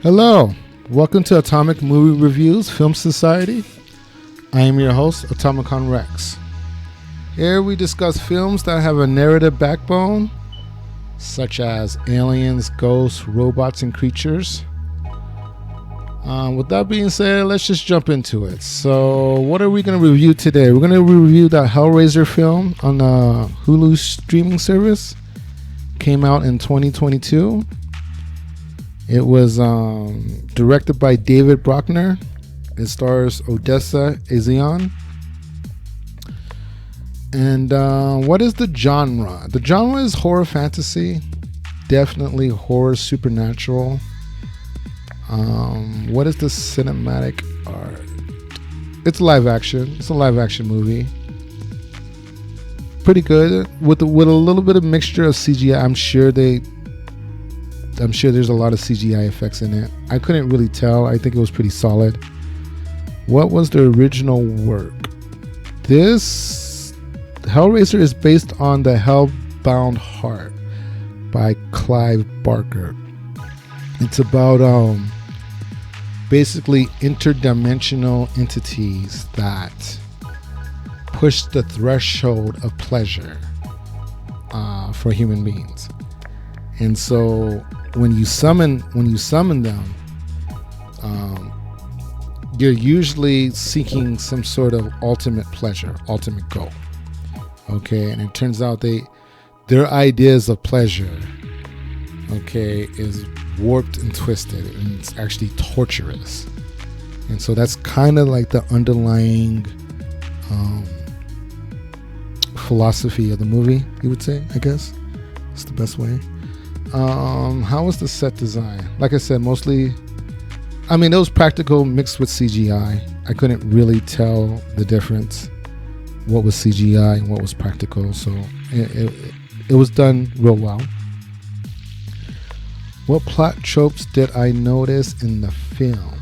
Hello, welcome to Atomic Movie Reviews Film Society. I am your host, Atomicon Rex. Here we discuss films that have a narrative backbone, such as aliens, ghosts, robots, and creatures. With that being said, let's just jump into it. So, what are we going to review today? We're going to review the Hellraiser film on the Hulu streaming service. Came out in 2022. It was directed by David Bruckner. It stars Odessa Ezion. And what is the genre? The genre is horror fantasy. Definitely horror supernatural. What is the cinematic art? It's live action. It's a live action movie. Pretty good with a little bit of mixture of CGI. I'm sure there's a lot of CGI effects in it. I couldn't really tell. I think it was pretty solid. What was the original work? This Hellraiser is based on The Hellbound Heart by Clive Barker. It's about basically interdimensional entities that push the threshold of pleasure for human beings. And so when you summon them, you're usually seeking some sort of ultimate pleasure, ultimate goal. Okay, and it turns out their ideas of pleasure, okay, is warped and twisted, and it's actually torturous. And so that's kind of like the underlying philosophy of the movie, you would say, I guess. It's the best way. How was the set design? Like I said, mostly, it was practical mixed with CGI. I couldn't really tell the difference, what was CGI and what was practical. So it was done real well. What plot tropes did I notice in the film?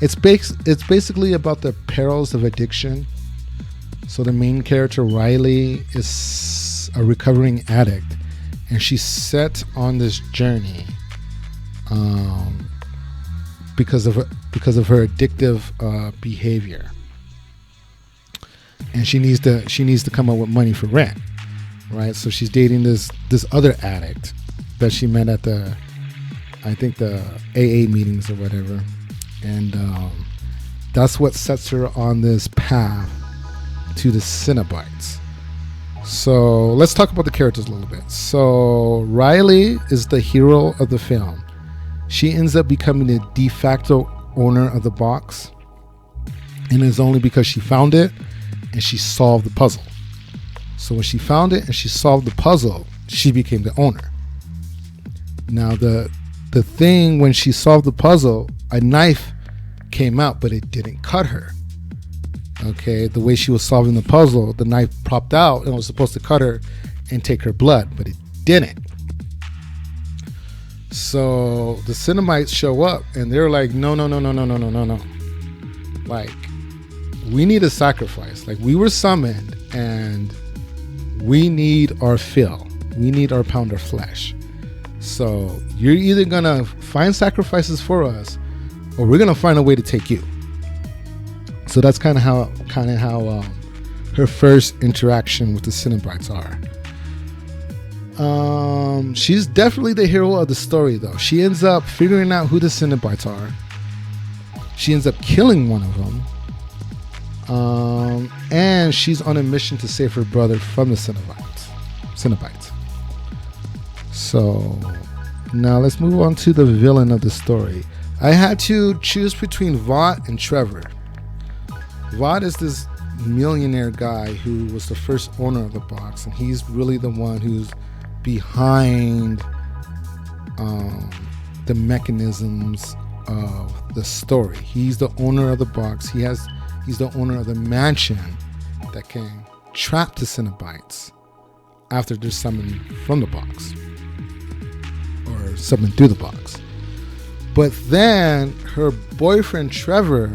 It's basically about the perils of addiction. So the main character, Riley, is a recovering addict. And she's set on this journey because of her addictive behavior, and she needs to come up with money for rent, right? So she's dating this other addict that she met at the AA meetings or whatever, and that's what sets her on this path to the Cenobites. So let's talk about the characters a little bit. So Riley is the hero of the film. She ends up becoming the de facto owner of the box, and it's only because she found it and she solved the puzzle. So when she found it and she solved the puzzle, she became the owner. Now the thing, when she solved the puzzle, a knife came out, but it didn't cut her. Okay, the way she was solving the puzzle, the knife popped out and was supposed to cut her and take her blood, but it didn't. So the Cenobites show up and they're like, no. Like, we need a sacrifice. Like, we were summoned and we need our fill. We need our pound of flesh. So you're either gonna find sacrifices for us, or we're gonna find a way to take you. So that's kind of how her first interaction with the Cenobites are. She's definitely the hero of the story, though. She ends up figuring out who the Cenobites are. She ends up killing one of them. And she's on a mission to save her brother from the Cenobites. So now let's move on to the villain of the story. I had to choose between Vought and Trevor. Vought is this millionaire guy who was the first owner of the box, and he's really the one who's behind the mechanisms of the story. He's the owner of the box. He's the owner of the mansion that can trap the Cenobites after they're summoned from the box, or summoned through the box. But then her boyfriend Trevor,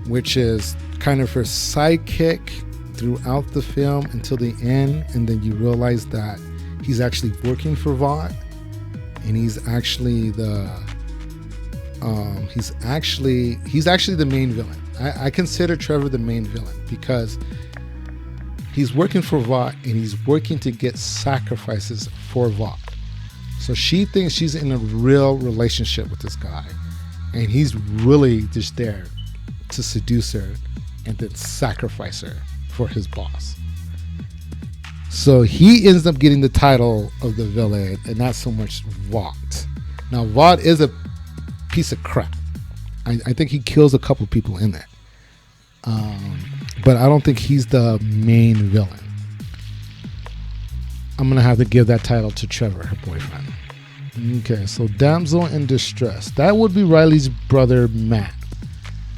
which is kind of her sidekick throughout the film until the end, and then you realize that he's actually working for Vought, and he's actually the he's actually the main villain. I consider Trevor the main villain because he's working for Vought and he's working to get sacrifices for Vought. So she thinks she's in a real relationship with this guy, and he's really just there to seduce her and then sacrifice her for his boss. So he ends up getting the title of the villain and not so much Vought. Now Vought is a piece of crap. I think he kills a couple people in there. But I don't think he's the main villain. I'm going to have to give that title to Trevor, her boyfriend. Okay, so damsel in distress. That would be Riley's brother, Matt.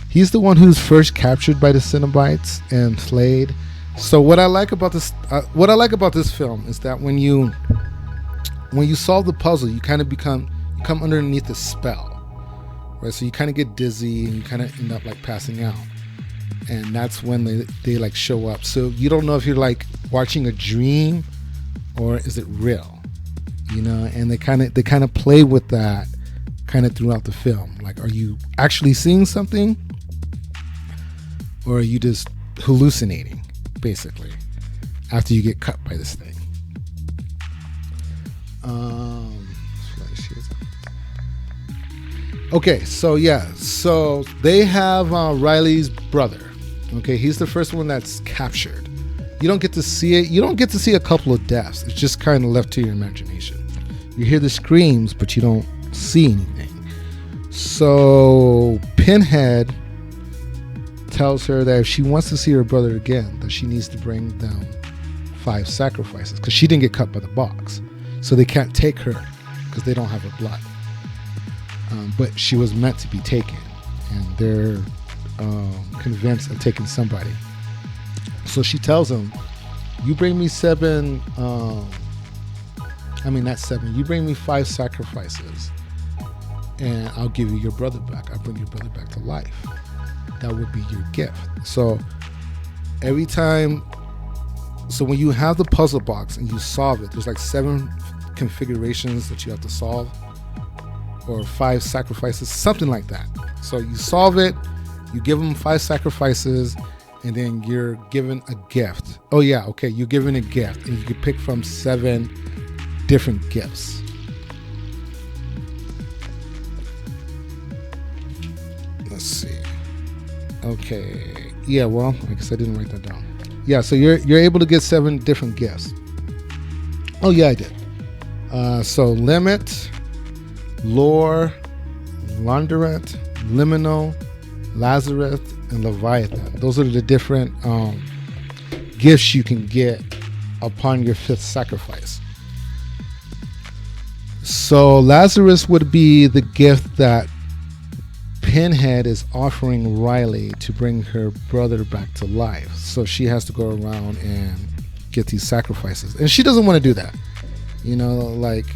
He's the one who's first captured by the Cenobites and flayed. So what I like about this film is that when you solve the puzzle, you kind of come underneath a spell. Right, so you kind of get dizzy and you kind of end up like passing out, and that's when they like show up. So you don't know if you're like watching a dream or is it real, you know? And they kind of play with that kind of throughout the film. Like, are you actually seeing something, or are you just hallucinating, basically, after you get cut by this thing? Okay, so they have Riley's brother. Okay, he's the first one that's captured. You don't get to see it. You don't get to see a couple of deaths. It's just kind of left to your imagination. You hear the screams, but you don't see anything. So Pinhead tells her that if she wants to see her brother again, that she needs to bring down 5 sacrifices, because she didn't get cut by the box. So they can't take her because they don't have her blood. But she was meant to be taken, and they're convinced of taking somebody. So she tells him, you bring me 7, not 7, you bring me 5 sacrifices, and I'll give you your brother back. I'll bring your brother back to life. That would be your gift. So every time, so when you have the puzzle box and you solve it, there's like 7 configurations that you have to solve, or 5 sacrifices, something like that. So you solve it, you give them 5 sacrifices, and then you're given a gift. Oh yeah, okay, you're given a gift, and you can pick from 7 different gifts. Let's see. Okay, yeah, well, I guess I didn't write that down. Yeah, so you're able to get 7 different gifts. Oh yeah, I did. So limit, lore, Laundrette, liminal, Lazarus, and Leviathan. Those are the different gifts you can get upon your 5th sacrifice. So Lazarus would be the gift that Pinhead is offering Riley to bring her brother back to life. So she has to go around and get these sacrifices, and she doesn't want to do that. You know, like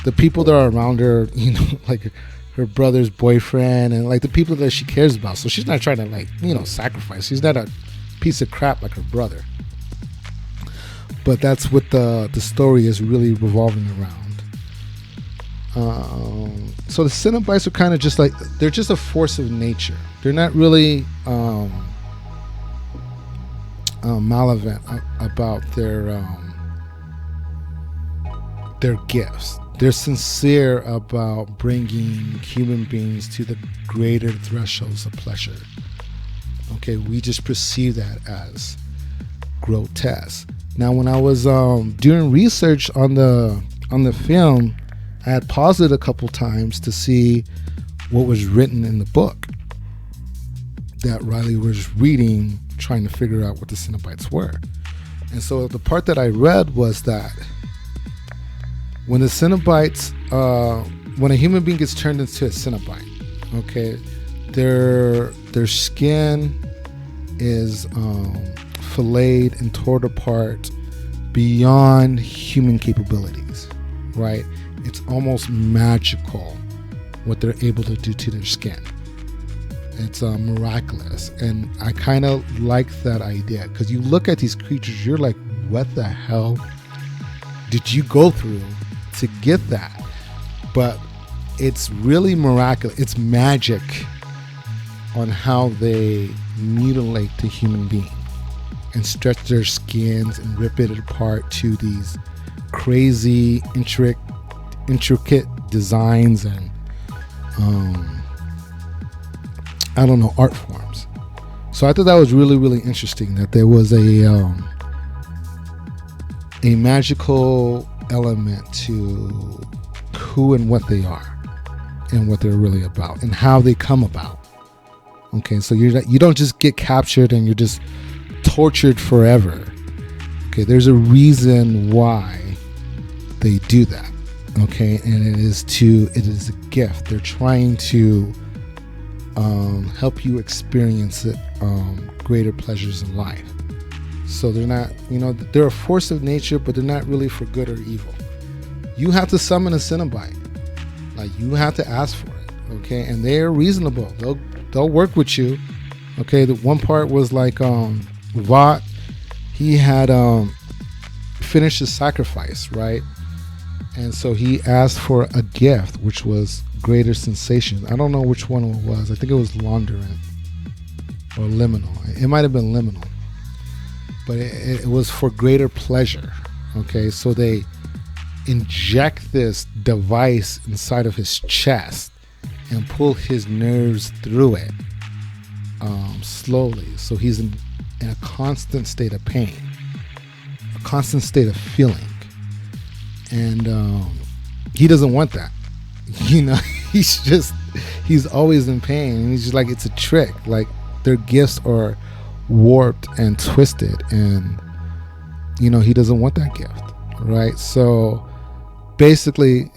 the people that are around her, you know, like her brother's boyfriend and like the people that she cares about. So she's not trying to, like, you know, sacrifice. She's not a piece of crap like her brother. But that's what the story is really revolving around. So the Cenobites are kind of just like, they're just a force of nature. They're not really malevolent about their gifts. They're sincere about bringing human beings to the greater thresholds of pleasure. Okay, we just perceive that as grotesque. Now, when I was doing research on the film, I had paused it a couple times to see what was written in the book that Riley was reading, trying to figure out what the Cenobites were. And so the part that I read was that when the Cenobites, when a human being gets turned into a Cenobite, okay, their skin is filleted and torn apart beyond human capabilities, right? It's almost magical what they're able to do to their skin. It's miraculous, and I kind of like that idea, because you look at these creatures, you're like, what the hell did you go through to get that? But it's really miraculous. It's magic on how they mutilate the human being and stretch their skins and rip it apart to these crazy, intricate designs and I don't know, art forms. So I thought that was really, really interesting that there was a magical element to who and what they are and what they're really about and how they come about. Okay, so you don't just get captured and you're just tortured forever. Okay, there's a reason why they do that. Okay, and it is a gift. They're trying to help you experience it, greater pleasures in life. So they're not, they're a force of nature, but they're not really for good or evil. You have to summon a Cenobite. Like, you have to ask for it. Okay, and they're reasonable. They'll work with you. Okay, the one part was like Vought, he had finished his sacrifice, right? And so he asked for a gift, which was greater sensations. I don't know which one it was. I think it was Laundrant or Liminal. It might have been Liminal. But it was for greater pleasure. Okay, so they inject this device inside of his chest and pull his nerves through it slowly. So he's in a constant state of pain, a constant state of feeling. And he doesn't want that. He's always in pain. And he's just like, it's a trick. Like, their gifts are warped and twisted, and he doesn't want that gift, right? So basically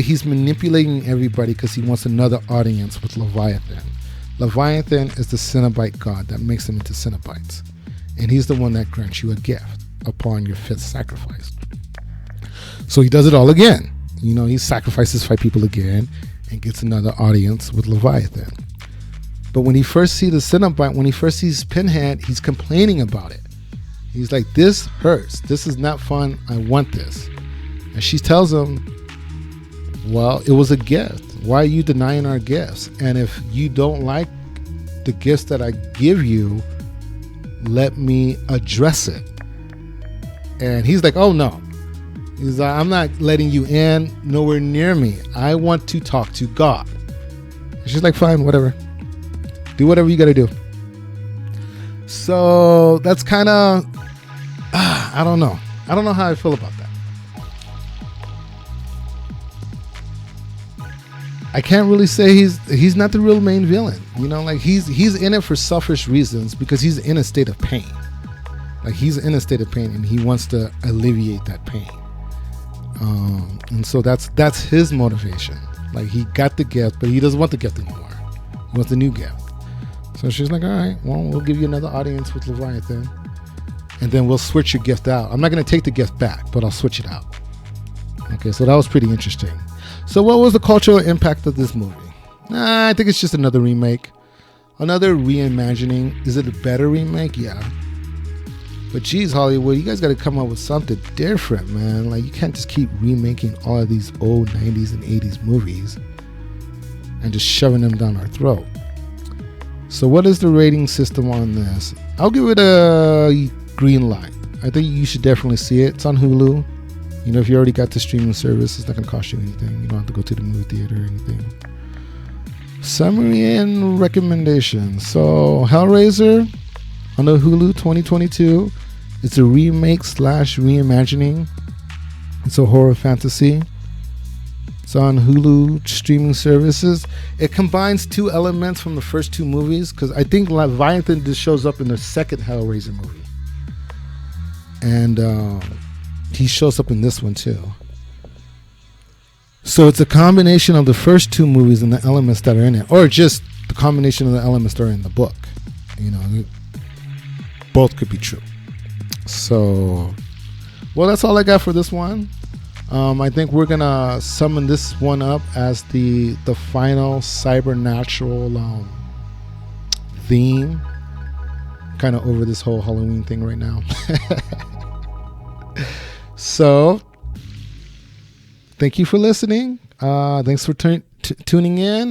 he's manipulating everybody because he wants another audience with Leviathan. Leviathan is the Cenobite god that makes them into Cenobites, and he's the one that grants you a gift upon your 5th sacrifice. So he does it all again. He sacrifices 5 people again and gets another audience with Leviathan. But when he first sees the Cenobite, when he first sees Pinhead, he's complaining about it. He's like, this hurts. This is not fun. I want this. And she tells him, well, it was a gift. Why are you denying our gifts? And if you don't like the gifts that I give you, let me address it. And he's like, oh no. He's like, I'm not letting you in, nowhere near me. I want to talk to God. And she's like, fine, whatever. Do whatever you got to do. So that's kind of, I don't know. I don't know how I feel about that. I can't really say he's not the real main villain. Like he's in it for selfish reasons because he's in a state of pain. Like, he's in a state of pain and he wants to alleviate that pain. And so that's his motivation. Like, he got the gift, but he doesn't want the gift anymore. He wants the new gift. So she's like, all right, well, we'll give you another audience with Leviathan, and then we'll switch your gift out. I'm not going to take the gift back, but I'll switch it out. Okay, so that was pretty interesting. So what was the cultural impact of this movie? I think it's just another remake, another reimagining. Is it a better remake? Yeah. But geez, Hollywood, you guys got to come up with something different, man. Like, you can't just keep remaking all of these old 90s and 80s movies and just shoving them down our throat. So what is the rating system on this? I'll give it a green light. I think you should definitely see it. It's on Hulu. If you already got the streaming service, it's not going to cost you anything. You don't have to go to the movie theater or anything. Summary and recommendations. So Hellraiser on the Hulu 2022. It's a remake / reimagining. It's a horror fantasy. It's on Hulu streaming services. It combines 2 elements from the first 2 movies, because I think Leviathan just shows up in the second Hellraiser movie. And he shows up in this one too. So it's a combination of the first 2 movies and the elements that are in it, or just the combination of the elements that are in the book. Both could be true. So, well, that's all I got for this one. I think we're gonna summon this one up as the final cybernatural theme. Kind of over this whole Halloween thing right now. So, thank you for listening. Thanks for tuning in.